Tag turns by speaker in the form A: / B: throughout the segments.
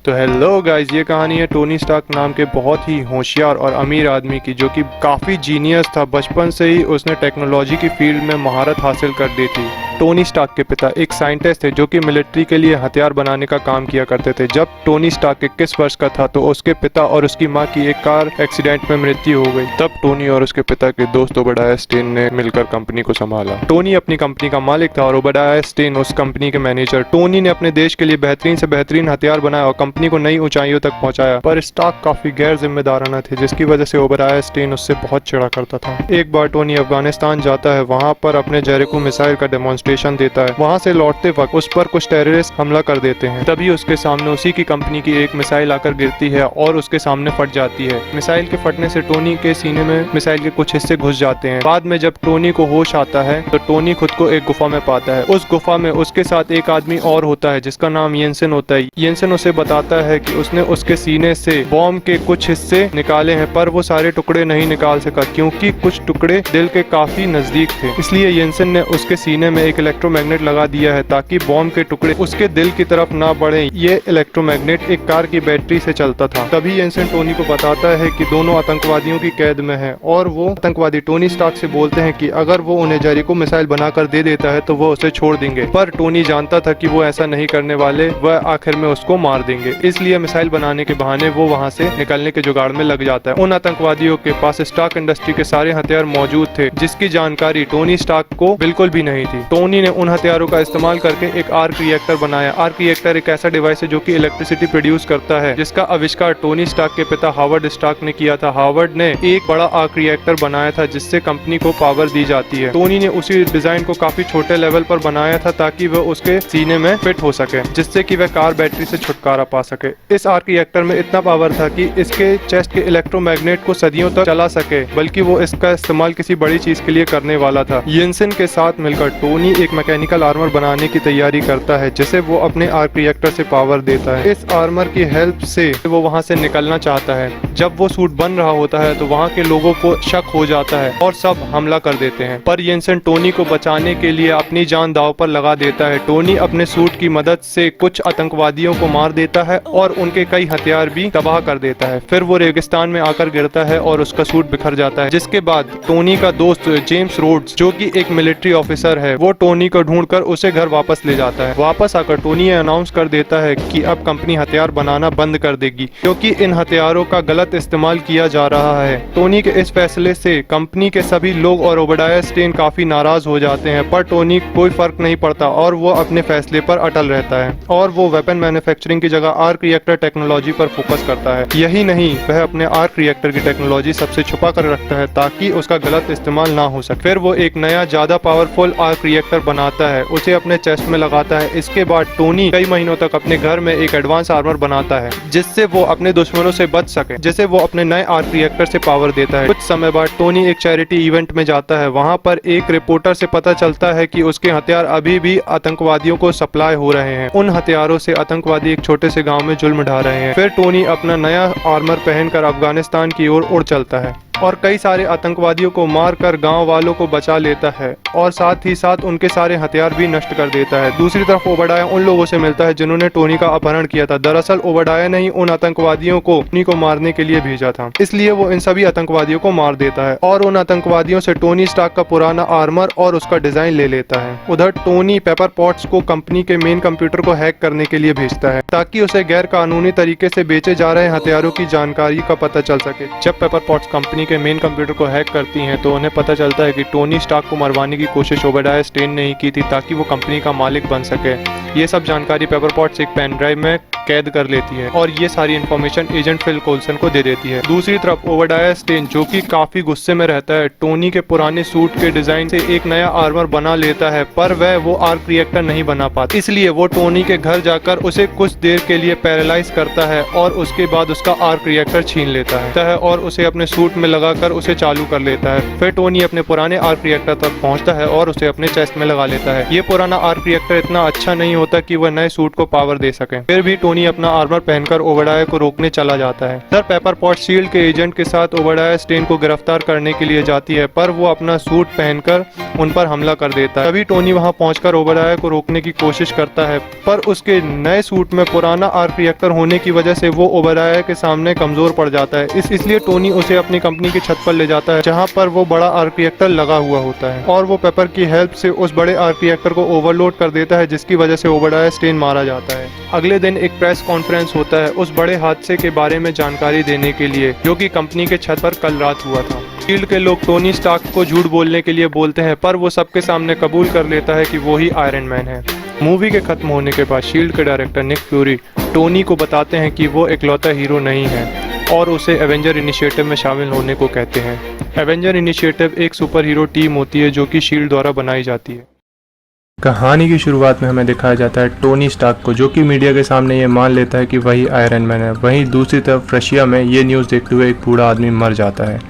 A: तो hello guys, ये कहानी है टोनी स्टार्क नाम के बहुत ही होशियार और अमीर आदमी की, जो कि काफ़ी जीनियस था। बचपन से ही उसने टेक्नोलॉजी की फील्ड में महारत हासिल कर दी थी। टोनी स्टार्क के पिता एक साइंटिस्ट थे जो कि मिलिट्री के लिए हथियार बनाने का काम किया करते थे। जब टोनी स्टार्क 21 वर्ष का था तो उसके पिता और उसकी मां की एक कार एक्सीडेंट में मृत्यु हो गई। तब टोनी और उसके पिता के दोस्त ओबेडाया स्टेन ने मिलकर कंपनी को संभाला। टोनी अपनी कंपनी का मालिक था और ओबेडाया स्टेन उस कंपनी के मैनेजर। टोनी ने अपने देश के लिए बेहतरीन से बेहतरीन हथियार बनाया और कंपनी को नई ऊंचाइयों तक पहुंचाया, पर स्टार्क काफी गैर जिम्मेदाराना थे, जिसकी वजह से ओबेडाया स्टेन उससे बहुत चिढ़ा करता था। एक बार टोनी अफगानिस्तान जाता है, वहां पर अपने जेरिको मिसाइल का डेमोन्स्ट्रेशन देता है। वहां से लौटते वक्त उस पर कुछ टेररिस्ट हमला कर देते हैं। तभी उसके सामने उसी की कंपनी की एक मिसाइल आकर गिरती है और उसके सामने फट जाती है। मिसाइल के फटने से टोनी के सीने में मिसाइल के कुछ हिस्से घुस जाते हैं। बाद में जब टोनी को होश आता है तो टोनी खुद को एक गुफा में पाता है। उस गुफा में उसके साथ एक आदमी और होता है जिसका नाम येंसेन होता है। येंसेन उसे बताता है कि उसने उसके सीने से बॉम्ब के कुछ हिस्से निकाले हैं, पर वो सारे टुकड़े नहीं निकाल सका क्योंकि कुछ टुकड़े दिल के काफी नजदीक थे। इसलिए येंसेन ने उसके सीने में एक इलेक्ट्रोमैग्नेट लगा दिया है ताकि बॉम्ब के टुकड़े उसके दिल की तरफ ना बढ़े। ये इलेक्ट्रोमैग्नेट एक कार की बैटरी से चलता था। तभी येंसेन टोनी को बताता है कि दोनों आतंकवादियों की कैद में है और वो आतंकवादी टोनी स्टार्क से बोलते हैं कि अगर वो उन्हें जेरिको मिसाइल बनाकर दे देता है तो वो उसे छोड़ देंगे। पर टोनी जानता था कि वो ऐसा नहीं करने वाले, वह आखिर में उसको मार देंगे। इसलिए मिसाइल बनाने के बहाने वो वहाँ से निकलने के जुगाड़ में लग जाता है। उन आतंकवादियों के पास स्टार्क इंडस्ट्री के सारे हथियार मौजूद थे, जिसकी जानकारी टोनी स्टार्क को बिल्कुल भी नहीं थी। टोनी ने उन हथियारों का इस्तेमाल करके एक आर्क रिएक्टर बनाया। आर्क रिएक्टर एक ऐसा डिवाइस है जो कि इलेक्ट्रिसिटी प्रोड्यूस करता है, जिसका आविष्कार टोनी स्टार्क के पिता हावर्ड स्टार्क ने किया था। हावर्ड ने एक बड़ा आर्क रिएक्टर बनाया था जिससे कंपनी को पावर दी जाती है। टोनी ने उसी डिजाइन को काफी छोटे लेवल पर बनाया था ताकि वह उसके सीने में फिट हो सके, जिससे कि वह कार बैटरी से छुटकारा पा सके। इस आर्क रिएक्टर में इतना पावर था कि इसके चेस्ट के इलेक्ट्रोमैग्नेट को सदियों तक चला सके, बल्कि वो इसका इस्तेमाल किसी बड़ी चीज के लिए करने वाला था। येंसेन के साथ मिलकर टोनी एक मैकेनिकल आर्मर बनाने की तैयारी करता है, जिसे वो अपने आर्क रिएक्टर से पावर देता है। इस आर्मर की हेल्प से वो वहाँ से निकलना चाहता है। जब वो सूट बन रहा होता है तो वहाँ के लोगों को शक हो जाता है और सब हमला कर देते हैं, पर येंसेन टोनी को बचाने के लिए अपनी जान दांव पर लगा देता है। टोनी अपने सूट की मदद से कुछ आतंकवादियों को मार देता है और उनके कई हथियार भी तबाह कर देता है। फिर वो रेगिस्तान में आकर गिरता है और उसका सूट बिखर जाता है, जिसके बाद टोनी का दोस्त जेम्स रोड्स, जो कि एक मिलिट्री ऑफिसर है, वो टोनी को ढूंढकर उसे घर वापस ले जाता है। वापस आकर टोनी ये अनाउंस कर देता है कि अब कंपनी हथियार बनाना बंद कर देगी क्योंकि इन हथियारों का गलत इस्तेमाल किया जा रहा है। टोनी के इस फैसले से कंपनी के सभी लोग और ओबेडाया स्टेन काफी नाराज हो जाते हैं, पर टोनी कोई फर्क नहीं पड़ता और वो अपने फैसले पर अटल रहता है और वो वेपन मैन्युफैक्चरिंग की जगह आर्क रिएक्टर टेक्नोलॉजी पर फोकस करता है। यही नहीं, वह अपने आर्क रिएक्टर की टेक्नोलॉजी सबसे छुपा कर रखता है ताकि उसका गलत इस्तेमाल ना हो सके। फिर वो एक नया ज्यादा पावरफुल आर्क रिएक्टर बनाता है, उसे अपने चेस्ट में लगाता है। इसके बाद टोनी कई महीनों तक अपने घर में एक एडवांस आर्मर बनाता है जिससे वो अपने दुश्मनों से बच सके, जिसे वो अपने नए आर्क रिएक्टर से पावर देता है। कुछ समय बाद टोनी एक चैरिटी इवेंट में जाता है। वहाँ पर एक रिपोर्टर से पता चलता है कि उसके हथियार अभी भी आतंकवादियों को सप्लाई हो रहे हैं। उन हथियारों से आतंकवादी एक छोटे से गाँव में जुल्म ढा रहे हैं। फिर टोनी अपना नया आर्मर पहनकर अफगानिस्तान की ओर उड़ चलता है और कई सारे आतंकवादियों को मारकर गांव वालों को बचा लेता है और साथ ही साथ उनके सारे हथियार भी नष्ट कर देता है। दूसरी तरफ ओबेडाया उन लोगों से मिलता है जिन्होंने टोनी का अपहरण किया था। दरअसल ओबेडाया ने ही उन आतंकवादियों को टोनी को मारने के लिए भेजा था, इसलिए वो इन सभी आतंकवादियों को मार देता है और उन आतंकवादियों से टोनी स्टार्क का पुराना आर्मर और उसका डिजाइन ले लेता है। उधर टोनी पेपर पॉट्स को कंपनी के मेन कंप्यूटर को हैक करने के लिए भेजता है ताकि उसे गैर कानूनी तरीके से बेचे जा रहे हथियारों की जानकारी का पता चल सके। जब पेपर पॉट्स कंपनी के मेन कंप्यूटर को हैक करती हैं तो उन्हें पता चलता है कि टोनी स्टार्क को मरवाने की कोशिश ओबेडाया स्टेन ने ही की थी ताकि वो कंपनी का मालिक बन सके। ये सब जानकारी पेपर पॉट्स एक पेन ड्राइव में कैद कर लेती है और ये सारी इन्फॉर्मेशन एजेंट फिल कोल्सन को दे देती है। दूसरी तरफ ओबेडाया स्टेन, जो कि काफी गुस्से में रहता है, टोनी के पुराने सूट के डिजाइन से एक नया आर्मर बना लेता है, पर वह वो आर्क रिएक्टर नहीं बना पाता। इसलिए वो टोनी के घर जाकर उसे कुछ देर के लिए पैरालाइज करता है और उसके बाद उसका आर्क रिएक्टर छीन लेता है और उसे अपने सूट में लगाकर उसे चालू कर लेता है। फिर टोनी अपने पुराने आर्क रिएक्टर तक पहुंचता है और उसे अपने चेस्ट में लगा लेता है। ये पुराना आर्क रिएक्टर इतना अच्छा नहीं होता कि वह नए सूट को पावर दे सके। फिर भी टोनी अपना आर्मर पहनकर ओबेडाया को रोकने चला जाता है। सर पेपर पॉट शील्ड के एजेंट के साथ ओबेडाया स्टेन को गिरफ्तार करने के लिए जाती है, पर वो अपना सूट पहनकर उन पर हमला कर देता है। तभी टोनी वहां पहुंचकर ओबेडाया को रोकने की कोशिश करता है, पर उसके नए सूट में पुराना आर्क रिएक्टर होने की वजह से वो ओबेडाया के सामने कमजोर पड़ जाता है। इसलिए टोनी उसे अपनी कंपनी की छत पर ले जाता है, जहां पर वो बड़ा आर्क रिएक्टर लगा हुआ होता है, और वो पेपर की हेल्प से उस बड़े आर्क रिएक्टर को ओवरलोड कर देता है, जिसकी वजह से ओबेडाया स्टेन मारा जाता है। अगले दिन एक प्रेस कॉन्फ्रेंस होता है उस बड़े हादसे के बारे में जानकारी देने के लिए, जो कि कंपनी के छत पर कल रात हुआ था। शील्ड के लोग टोनी स्टार्क को झूठ बोलने के लिए बोलते हैं, पर वो सबके सामने कबूल कर लेता है कि वो ही आयरन मैन है। मूवी के खत्म होने के बाद शील्ड के डायरेक्टर निक फ्यूरी टोनी को बताते हैं कि वो इकलौता हीरो नहीं है और उसे एवेंजर इनिशिएटिव में शामिल होने को कहते हैं। एवेंजर इनिशिएटिव एक सुपर हीरो टीम होती है जो कि शील्ड द्वारा बनाई जाती है।
B: कहानी की शुरुआत में हमें दिखाया जाता है टोनी स्टार्क को, जो कि मीडिया के सामने ये मान लेता है कि वही आयरन मैन है। वहीं दूसरी तरफ रशिया में ये न्यूज़ देखते हुए एक बूढ़ा आदमी मर जाता है।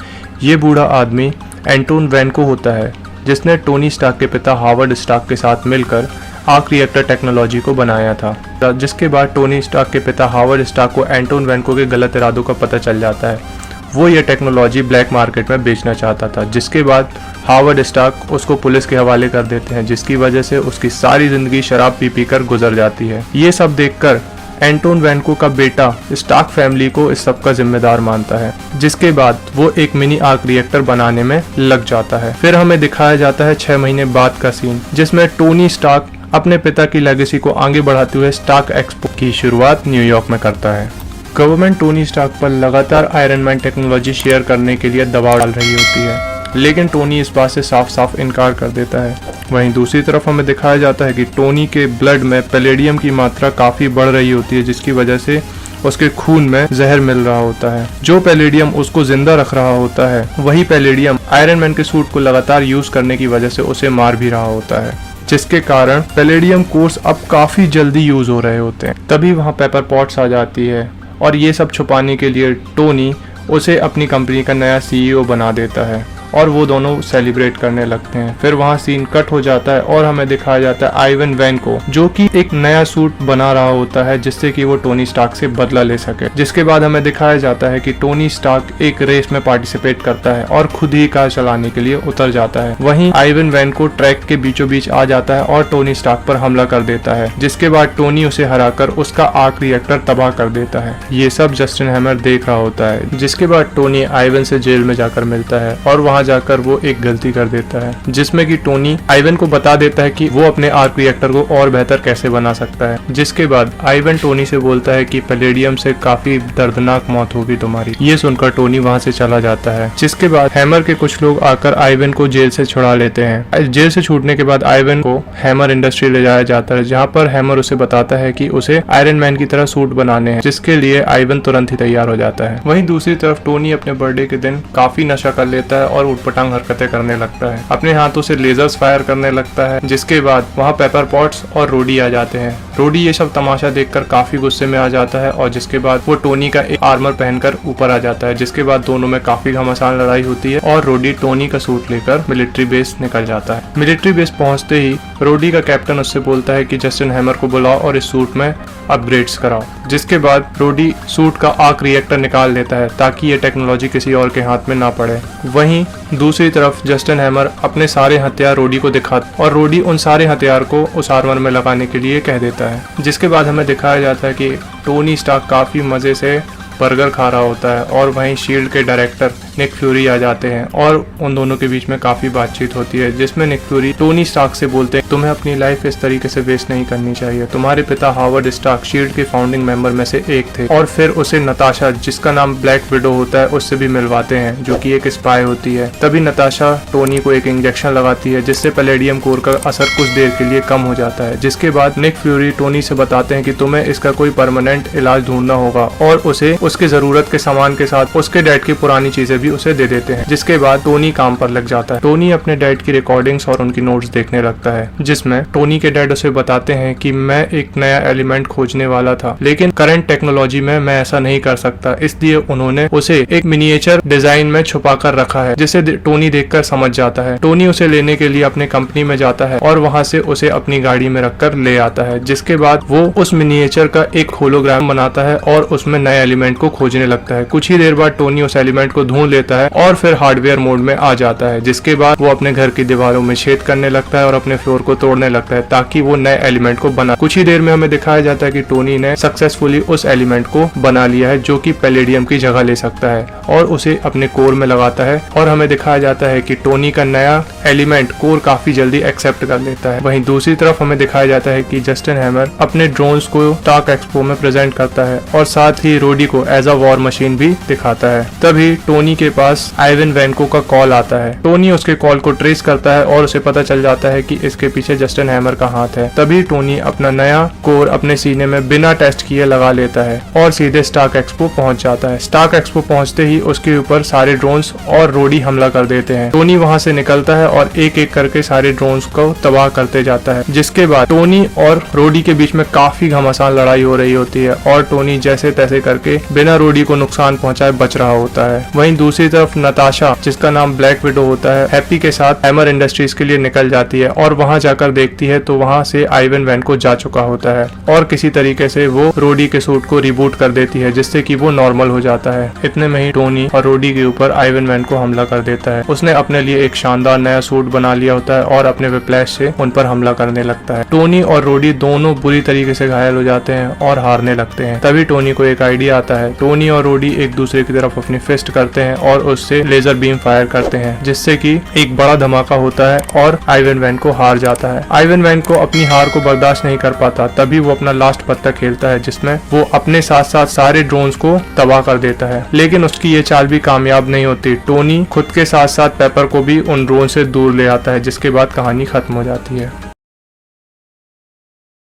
B: ये बूढ़ा आदमी एंटोन वैनको होता है, जिसने टोनी स्टार्क के पिता हावर्ड स्टार्क के साथ मिलकर आर्क रिएक्टर टेक्नोलॉजी को बनाया था। जिसके बाद टोनी स्टार्क के पिता हावर्ड स्टार्क को एंटोन वैनको के गलत इरादों का पता चल जाता है। वो ये टेक्नोलॉजी ब्लैक मार्केट में बेचना चाहता था, जिसके बाद हावर्ड स्टार्क उसको पुलिस के हवाले कर देते हैं, जिसकी वजह से उसकी सारी जिंदगी शराब पी कर गुजर जाती है। ये सब देखकर एंटोन वैनको का बेटा स्टार्क फैमिली को इस सब का जिम्मेदार मानता है, जिसके बाद वो एक मिनी आर्क रिएक्टर बनाने में लग जाता है। फिर हमें दिखाया जाता है 6 महीने बाद का सीन, जिसमें टोनी स्टार्क अपने पिता की लेगेसी को आगे बढ़ाते हुए स्टार्क एक्सपो की शुरुआत न्यूयॉर्क में करता है। गवर्नमेंट टोनी स्टार्क पर लगातार आयरन मैन टेक्नोलॉजी शेयर करने के लिए दबाव डाल रही होती है, लेकिन टोनी इस बात से साफ साफ इनकार कर देता है। वहीं दूसरी तरफ हमें दिखाया जाता है कि टोनी के ब्लड में पैलेडियम की मात्रा काफ़ी बढ़ रही होती है, जिसकी वजह से उसके खून में जहर मिल रहा होता है। जो पैलेडियम उसको जिंदा रख रहा होता है, वही पैलेडियम आयरन मैन के सूट को लगातार यूज करने की वजह से उसे मार भी रहा होता है, जिसके कारण पैलेडियम कोर्स अब काफ़ी जल्दी यूज हो रहे होते हैं। तभी वहाँ पेपर पॉट्स आ जाती है और ये सब छुपाने के लिए टोनी उसे अपनी कंपनी का नया सीईओ बना देता है और वो दोनों सेलिब्रेट करने लगते हैं। फिर वहाँ सीन कट हो जाता है और हमें दिखाया जाता है आइवन वैनको, जो कि एक नया सूट बना रहा होता है जिससे कि वो टोनी स्टार्क से बदला ले सके। जिसके बाद हमें दिखाया जाता है कि टोनी स्टार्क एक रेस में पार्टिसिपेट करता है और खुद ही कार चलाने के लिए उतर जाता है। वहीं आइवन वैनको ट्रैक के बीचों बीच आ जाता है और टोनी स्टार्क पर हमला कर देता है, जिसके बाद टोनी उसे हराकर उसका आर्क रिएक्टर तबाह कर देता है। ये सब जस्टिन हैमर देख रहा होता है, जिसके बाद टोनी आइवन से जेल में जाकर मिलता है और वहाँ जाकर वो एक गलती कर देता है, जिसमें कि टोनी आइवन को बता देता है कि वो अपने आर्क रिएक्टर को और बेहतर कैसे बना सकता है। जिसके बाद आइवन टोनी से बोलता है कि पैलेडियम से काफी दर्दनाक मौत होगी तुम्हारी। ये सुनकर टोनी वहाँ से चला जाता है। जिसके बाद हैमर के कुछ लोग आकर आइवन को जेल से छुड़ा लेते हैं। जेल से छूटने के बाद आइवन को हैमर इंडस्ट्री ले जाया जाता है, जहाँ पर हैमर उसे बताता है कि उसे आयरन मैन की तरह सूट बनाने हैं, जिसके लिए आइवन तुरंत ही तैयार हो जाता है। वहीं दूसरी तरफ टोनी अपने बर्थडे के दिन काफी नशा कर लेता है और उटपटांग हरकतें करने लगता है। अपने हाथों से लेजर्स फायर करने लगता है। जिसके बाद वहाँ पेपर पॉट्स और रोडी आ जाते हैं। रोडी ये सब तमाशा देखकर काफी गुस्से में आ जाता है और जिसके बाद वो टोनी का एक आर्मर पहनकर ऊपर आ जाता है। जिसके बाद दोनों में काफी घमासान लड़ाई होती है और रोडी टोनी का सूट लेकर मिलिट्री बेस निकल जाता है। मिलिट्री बेस पहुंचते ही रोडी का कैप्टन उससे बोलता है कि जस्टिन हैमर को बुलाओ और इस सूट में अपग्रेड्स कराओ। जिसके बाद रोडी सूट का आर्क रिएक्टर निकाल लेता है ताकि ये टेक्नोलॉजी किसी और के हाथ में ना पड़े। वहीं दूसरी तरफ जस्टिन हैमर अपने सारे हथियार रोडी को दिखाता और रोडी उन सारे हथियार को उस आर्मर में लगाने के लिए कह देता है। जिसके बाद हमें दिखाया जाता है कि टोनी स्टार्क काफी मजे से बर्गर खा रहा होता है और वहीं शील्ड के डायरेक्टर निक फ्यूरी आ जाते हैं और उन दोनों के बीच में काफी बातचीत होती है, जिसमें निक फ्यूरी टोनी स्टार्क से बोलते हैं तुम्हें अपनी लाइफ इस तरीके से वेस्ट नहीं करनी चाहिए। तुम्हारे पिता हावर्ड स्टार्क शील्ड के फाउंडिंग मेंबर में से एक थे। और फिर उसे नताशा, जिसका नाम ब्लैक विडो होता है, उससे भी मिलवाते हैं, जो कि एक स्पाई होती है। तभी नताशा टोनी को एक इंजेक्शन लगाती है जिससे पैलेडियम कोर का असर कुछ देर के लिए कम हो जाता है। जिसके बाद निक फ्यूरी टोनी से बताते हैं कि तुम्हें इसका कोई परमानेंट इलाज ढूंढना होगा और उसे उसके जरूरत के सामान के साथ उसके डैड की पुरानी चीजें भी उसे दे देते हैं, जिसके बाद टोनी काम पर लग जाता है। टोनी अपने डैड की रिकॉर्डिंग्स और उनकी नोट्स देखने लगता है, जिसमें टोनी के डैड उसे बताते हैं कि मैं एक नया एलिमेंट खोजने वाला था, लेकिन करंट टेक्नोलॉजी में मैं ऐसा नहीं कर सकता, इसलिए उन्होंने उसे एक मिनिएचर डिजाइन में छुपा कर रखा है, जिसे टोनी देखकर समझ जाता है। टोनी उसे लेने के लिए अपनी कंपनी में जाता है और वहां से उसे अपनी गाड़ी में रखकर ले आता है, जिसके बाद वो उस मिनिएचर का एक होलोग्राम बनाता है और उसमें नए एलिमेंट को खोजने लगता है। कुछ ही देर बाद टोनी उस एलिमेंट को ढूंढ लेता है और फिर हार्डवेयर मोड में आ जाता है, जिसके बाद वो अपने घर की दीवारों में छेद करने लगता है और अपने फ्लोर को तोड़ने लगता है ताकि वो नए एलिमेंट को बना। कुछ ही देर में हमें दिखाया जाता है कि टोनी ने सक्सेसफुली उस एलिमेंट को बना लिया है जो कि पैलेडियम की जगह ले सकता है और उसे अपने कोर में लगाता है। और हमें दिखाया जाता है कि टोनी का नया एलिमेंट कोर काफी जल्दी एक्सेप्ट कर लेता है। वहीं दूसरी तरफ हमें दिखाया जाता है कि जस्टिन हैमर अपने ड्रोन्स को स्टार्क एक्सपो में प्रेजेंट करता है और साथ ही रोडी को एज अ वॉर मशीन भी दिखाता है। तभी टोनी के पास आइवन वैनको का कॉल आता है। टोनी उसके कॉल को ट्रेस करता है और उसे पता चल जाता है कि इसके पीछे जस्टिन हैमर का हाथ है। तभी टोनी अपना नया कोर अपने सीने में बिना टेस्ट किए लगा लेता है और सीधे स्टार्क एक्सपो पहुंच जाता है। स्टार्क एक्सपो पहुंचते ही उसके ऊपर सारे ड्रोन्स और रोडी हमला कर देते हैं। टोनी वहां से निकलता है और एक एक करके सारे ड्रोन्स को तबाह करते जाता है, जिसके बाद टोनी और रोडी के बीच में काफी घमासान लड़ाई हो रही होती है और टोनी जैसे तैसे करके बिना रोडी को नुकसान पहुंचाए बच रहा होता है। वहीं दूसरी तरफ नताशा, जिसका नाम ब्लैक विडो होता है, हैप्पी के साथ हैमर इंडस्ट्रीज के लिए निकल जाती है और वहां जाकर देखती है तो वहां से आइवन वैनको जा चुका होता है और किसी तरीके से वो रोडी के सूट को रिबूट कर देती है, जिससे कि वो नॉर्मल हो जाता है। इतने में ही टोनी और रोडी के ऊपर आइवन वैनको हमला कर देता है। उसने अपने लिए एक शानदार नया सूट बना लिया होता है और अपने विप्लैश से उन पर हमला करने लगता है। टोनी और रोडी दोनों बुरी तरीके से घायल हो जाते हैं और हारने लगते हैं। तभी टोनी को एक आइडिया आता है। टोनी और रोडी एक दूसरे की तरफ अपनी फिस्ट करते हैं और उससे लेजर बीम फायर करते हैं, जिससे कि एक बड़ा धमाका होता है और आइवन वैनको हार जाता है। आइवन वैनको अपनी हार को बर्दाश्त नहीं कर पाता, तभी वो अपना लास्ट पत्ता खेलता है, जिसमें वो अपने साथ साथ सारे ड्रोन्स को तबाह कर देता है। लेकिन उसकी ये चाल भी कामयाब नहीं होती। टोनी खुद के साथ साथ पेपर को भी उन ड्रोन से दूर ले आता है, जिसके बाद कहानी खत्म हो जाती है।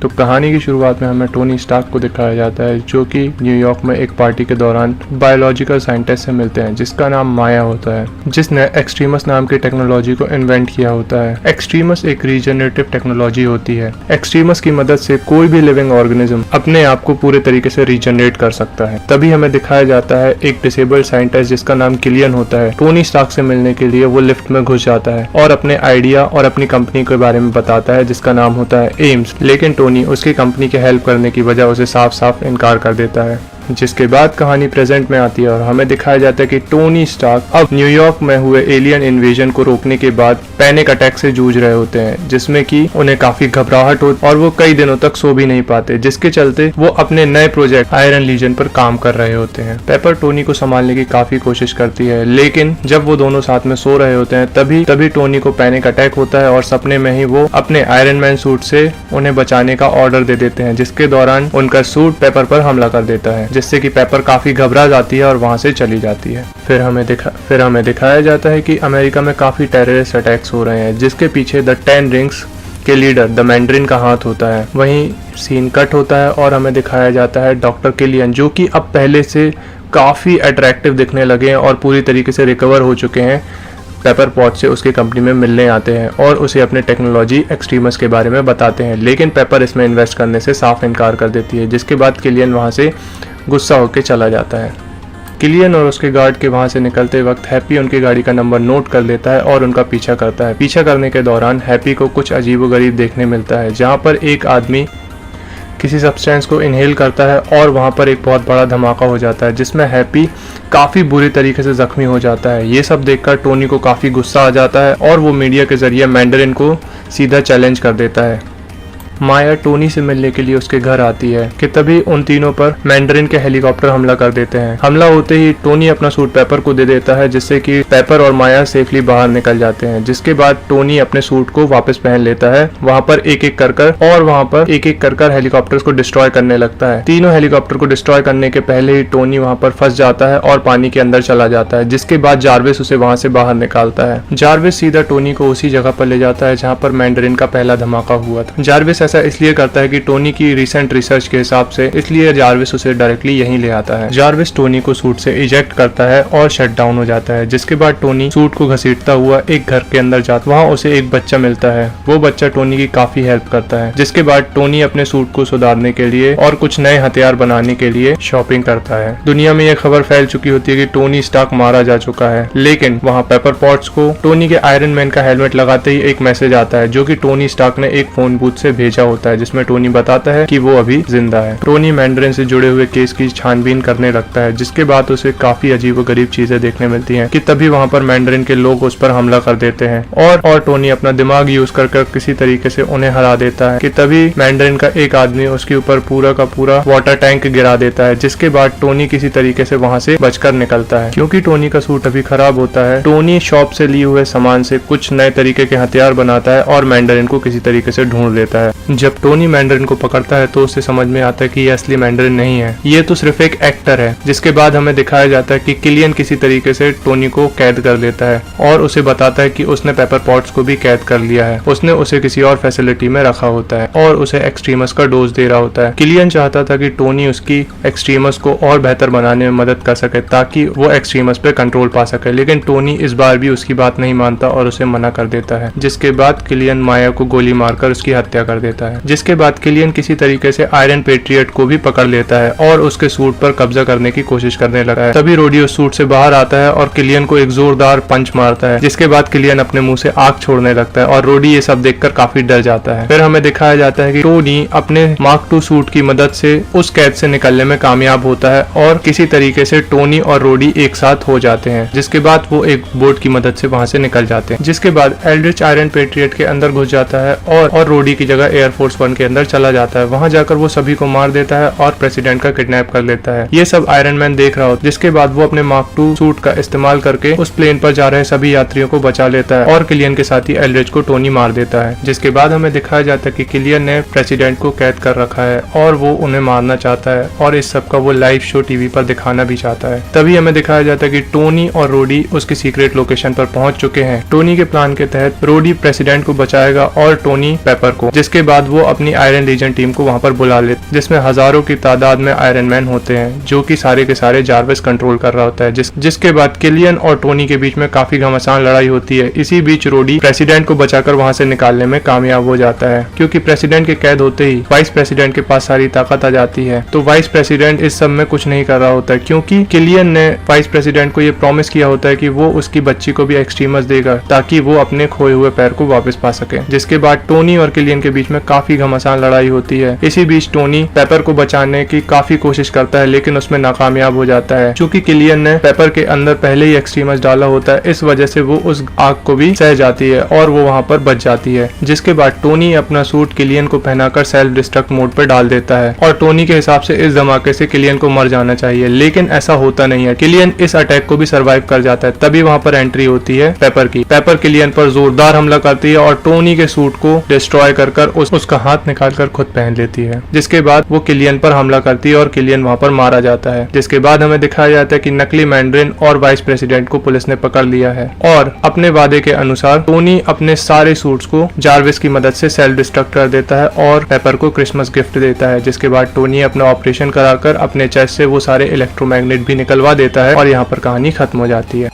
B: तो कहानी की शुरुआत में हमें टोनी स्टार्क को दिखाया जाता है, जो कि न्यूयॉर्क में एक पार्टी के दौरान बायोलॉजिकल साइंटिस्ट से मिलते हैं, जिसका नाम माया होता है, जिसने एक्सट्रीमस नाम की टेक्नोलॉजी को इन्वेंट किया होता है। एक्सट्रीमस एक रीजनरेटिव टेक्नोलॉजी होती है। एक्सट्रीमस की मदद से कोई भी लिविंग ऑर्गेनिज्म अपने आप को पूरे तरीके से रीजनरेट कर सकता है। तभी हमें दिखाया जाता है एक डिसेबल्ड साइंटिस्ट जिसका नाम किलियन होता है, टोनी स्टार्क से मिलने के लिए वो लिफ्ट में घुस जाता है और अपने आइडिया और अपनी कंपनी के बारे में बताता है, जिसका नाम होता है एम्स। लेकिन टोनी उसकी कंपनी के हेल्प करने की वजह उसे साफ साफ इनकार कर देता है। जिसके बाद कहानी प्रेजेंट में आती है और हमें दिखाया जाता है कि टोनी स्टार्क अब न्यूयॉर्क में हुए एलियन इन्वेजन को रोकने के बाद पैनिक अटैक से जूझ रहे होते हैं, जिसमें कि उन्हें काफी घबराहट हो और वो कई दिनों तक सो भी नहीं पाते, जिसके चलते वो अपने नए प्रोजेक्ट आयरन लीजन पर काम कर रहे होते हैं। पेपर टोनी को संभालने की काफी कोशिश करती है, लेकिन जब वो दोनों साथ में सो रहे होते हैं तभी टोनी को पैनिक अटैक होता है और सपने में ही वो अपने आयरन मैन सूट से उन्हें बचाने का ऑर्डर दे देते हैं, जिसके दौरान उनका सूट पेपर पर हमला कर देता है, जिससे कि पेपर काफी घबरा जाती है और वहां से चली जाती है। फिर हमें दिखाया जाता है कि अमेरिका में काफी टेररिस्ट अटैक्स हो रहे हैं, जिसके पीछे द 10 रिंग्स के लीडर द मैंड्रिन का हाथ होता है। वहीं सीन कट होता है और हमें दिखाया जाता है डॉक्टर किलियन, जो कि अब पहले से काफी अट्रैक्टिव दिखने लगे हैं और पूरी तरीके से रिकवर हो चुके हैं। पेपर पॉट से उसकी कंपनी में मिलने आते हैं और उसे अपने टेक्नोलॉजी एक्सट्रीमस के बारे में बताते हैं, लेकिन पेपर इसमें इन्वेस्ट करने से साफ इनकार कर देती है, जिसके बाद किलियन वहां से गुस्सा होकर चला जाता है। किलियन और उसके गार्ड के वहां से निकलते वक्त हैप्पी उनकी गाड़ी का नंबर नोट कर लेता है और उनका पीछा करता है। पीछा करने के दौरान हैप्पी को कुछ अजीबोगरीब देखने मिलता है, जहां पर एक आदमी किसी सब्सटेंस को इनहेल करता है और वहां पर एक बहुत बड़ा धमाका हो जाता है, जिसमें हैप्पी काफी बुरी तरीके से जख्मी हो जाता है। ये सब देखकर टोनी को काफी गुस्सा आ जाता है और वो मीडिया के जरिए मैंडरिन को सीधा चैलेंज कर देता है। माया टोनी से मिलने के लिए उसके घर आती है कि तभी उन तीनों पर मैंडरिन के हेलीकॉप्टर हमला कर देते हैं। हमला होते ही टोनी अपना सूट पेपर को दे देता है, जिससे कि पेपर और माया सेफली बाहर निकल जाते हैं। जिसके बाद टोनी अपने सूट को वापस पहन लेता है, वहां पर एक एक कर हेलीकॉप्टर्स को डिस्ट्रॉय करने लगता है। तीनों हेलीकॉप्टर को डिस्ट्रॉय करने के पहले ही टोनी वहां पर फंस जाता है और पानी के अंदर चला जाता है, जिसके बाद जार्विस उसे वहां से बाहर निकालता है। जार्विस सीधा टोनी को उसी जगह पर ले जाता है जहां पर मैंडरिन का पहला धमाका हुआ था। जार्विस ऐसा इसलिए करता है कि टोनी की रिसेंट रिसर्च के हिसाब से, इसलिए जार्विस उसे डायरेक्टली यहीं ले आता है। जार्विस टोनी को सूट से इजेक्ट करता है और शट डाउन हो जाता है, जिसके बाद टोनी सूट को घसीटता हुआ एक घर के अंदर जाता है। वहाँ उसे एक बच्चा मिलता है, वो बच्चा टोनी की काफी हेल्प करता है, जिसके बाद टोनी अपने सूट को सुधारने के लिए और कुछ नए हथियार बनाने के लिए शॉपिंग करता है। दुनिया में यह खबर फैल चुकी होती है कि टोनी स्टार्क मारा जा चुका है, लेकिन वहाँ पेपर पॉट्स को टोनी के आयरन मैन का हेलमेट लगाते ही एक मैसेज आता है, जो कि टोनी स्टार्क ने एक फोन बूथ से भेजा होता है, जिसमें टोनी बताता है कि वो अभी जिंदा है। टोनी मैंडरिन से जुड़े हुए केस की छानबीन करने लगता है, जिसके बाद उसे काफी अजीबोगरीब चीजें देखने मिलती हैं कि तभी वहाँ पर मैंडरिन के लोग उस पर हमला कर देते हैं और टोनी अपना दिमाग यूज कर किसी तरीके से उन्हें हरा देता है कि तभी मैंडरिन का एक आदमी उसके ऊपर पूरा का पूरा वाटर टैंक गिरा देता है, जिसके बाद टोनी किसी तरीके से वहाँ से बचकर निकलता है। क्योंकि टोनी का सूट अभी खराब होता है, टोनी शॉप से लिए हुए सामान से कुछ नए तरीके के हथियार बनाता है और मैंडरिन को किसी तरीके से ढूंढ लेता है। जब टोनी मैंडरिन को पकड़ता है तो उसे समझ में आता है कि ये असली मैंडरिन नहीं है, ये तो सिर्फ एक एक्टर है। जिसके बाद हमें दिखाया जाता है कि किलियन किसी तरीके से टोनी को कैद कर लेता है और उसे बताता है कि उसने पेपर पॉट्स को भी कैद कर लिया है। उसने उसे किसी और फैसिलिटी में रखा होता है और उसे एक्सट्रीमस का डोज दे रहा होता है। किलियन चाहता था कि टोनी उसकी एक्सट्रीमस को और बेहतर बनाने में मदद कर सके ताकि वो एक्सट्रीमस पे कंट्रोल पा सके, लेकिन टोनी इस बार भी उसकी बात नहीं मानता और उसे मना कर देता है। जिसके बाद किलियन माया को गोली मारकर उसकी हत्या कर देता है। जिसके बाद किलियन किसी तरीके से आयरन पेट्रियट को भी पकड़ लेता है और उसके सूट पर कब्जा करने की कोशिश करने लगा है। तभी रोडी उस सूट से बाहर आता है और किलियन को एक जोरदार पंच मारता है, जिसके बाद किलियन अपने मुंह से आग छोड़ने लगता है और रोडी ये सब देखकर काफी डर जाता है। फिर हमें दिखाया जाता है कि टोनी अपने मार्क II सूट की मदद से उस कैद से निकलने में कामयाब होता है और किसी तरीके से टोनी और रोडी एक साथ हो जाते हैं, जिसके बाद वो एक बोट की मदद से वहां से निकल जाते हैं। जिसके बाद एल्ड्रिच आयरन पेट्रियट के अंदर घुस जाता है और रोडी की जगह एयरफोर्स 1 के अंदर चला जाता है। वहां जाकर वो सभी को मार देता है और प्रेसिडेंट का किडनैप कर लेता है। ये सब आयरन मैन देख रहा होता है। जिसके बाद वो अपने मार्क II सूट का इस्तेमाल करके उस प्लेन पर जा रहे सभी यात्रियों को बचा लेता है और किलियन के साथ ही एल्ड्रिच को टोनी मार देता है। जिसके बाद हमें दिखाया जाता है कि किलियन ने प्रेसिडेंट को कैद कर रखा है और वो उन्हें मारना चाहता है और इस सब का वो लाइव शो टीवी पर दिखाना भी चाहता है। तभी हमें दिखाया जाता है कि टोनी और रोडी उसकी सीक्रेट लोकेशन पर पहुंच चुके हैं। टोनी के प्लान के तहत रोडी प्रेसिडेंट को बचाएगा और टोनी पेपर को। जिसके बाद वो अपनी आयरन लीजन टीम को वहां पर बुला लेते, जिसमें हजारों की तादाद में आयरन मैन होते हैं, जो कि सारे के सारे जार्विस कंट्रोल कर रहा होता है। जिसके बाद किलियन और टोनी के बीच में काफी घमासान लड़ाई होती है। इसी बीच रोडी प्रेसिडेंट को बचाकर वहां से निकालने में कामयाब हो जाता है, क्योंकि प्रेसिडेंट के कैद होते ही वाइस प्रेसिडेंट के पास सारी ताकत आ जाती है। तो वाइस प्रेसिडेंट इस सब में कुछ नहीं कर रहा होता है, क्योंकि किलियन ने वाइस प्रेसिडेंट को ये प्रॉमिस किया होता है कि वो उसकी बच्ची को भी एक्सट्रीमस देगा ताकि वो अपने खोए हुए पैर को वापस पा सके। जिसके बाद टोनी और किलियन के बीच में काफी घमासान लड़ाई होती है। इसी बीच टोनी पेपर को बचाने की काफी कोशिश करता है, लेकिन उसमें नाकामयाब हो जाता है, क्योंकि किलियन ने पेपर के अंदर पहले ही एक्सट्रीमस डाला होता है। इस वजह से वो उस आग को भी सह जाती है और वो वहां पर बच जाती है। जिसके बाद टोनी अपना सूट किलियन को पहनाकर सेल्फ डिस्ट्रक्ट मोड पर डाल देता है और टोनी के हिसाब से इस धमाके से किलियन को मर जाना चाहिए, लेकिन ऐसा होता नहीं है। किलियन इस अटैक को भी सर्वाइव कर जाता है। तभी वहां पर एंट्री होती है पेपर की। पेपर किलियन पर जोरदार हमला करती है और टोनी के सूट को डिस्ट्रॉय कर उसका हाथ निकालकर खुद पहन लेती है। जिसके बाद वो किलियन पर हमला करती है और किलियन वहां पर मारा जाता है। जिसके बाद हमें दिखाया जाता है कि नकली मैंड्रिन और वाइस प्रेसिडेंट को पुलिस ने पकड़ लिया है और अपने वादे के अनुसार टोनी अपने सारे सूट्स को जार्विस की मदद से सेल्फ डिस्ट्रक्ट कर देता है और पेपर को क्रिसमस गिफ्ट देता है। जिसके बाद टोनी अपना ऑपरेशन कराकर अपने चेस्ट से वो सारे इलेक्ट्रोमैग्नेट भी निकलवा देता है और यहाँ पर कहानी खत्म हो जाती है।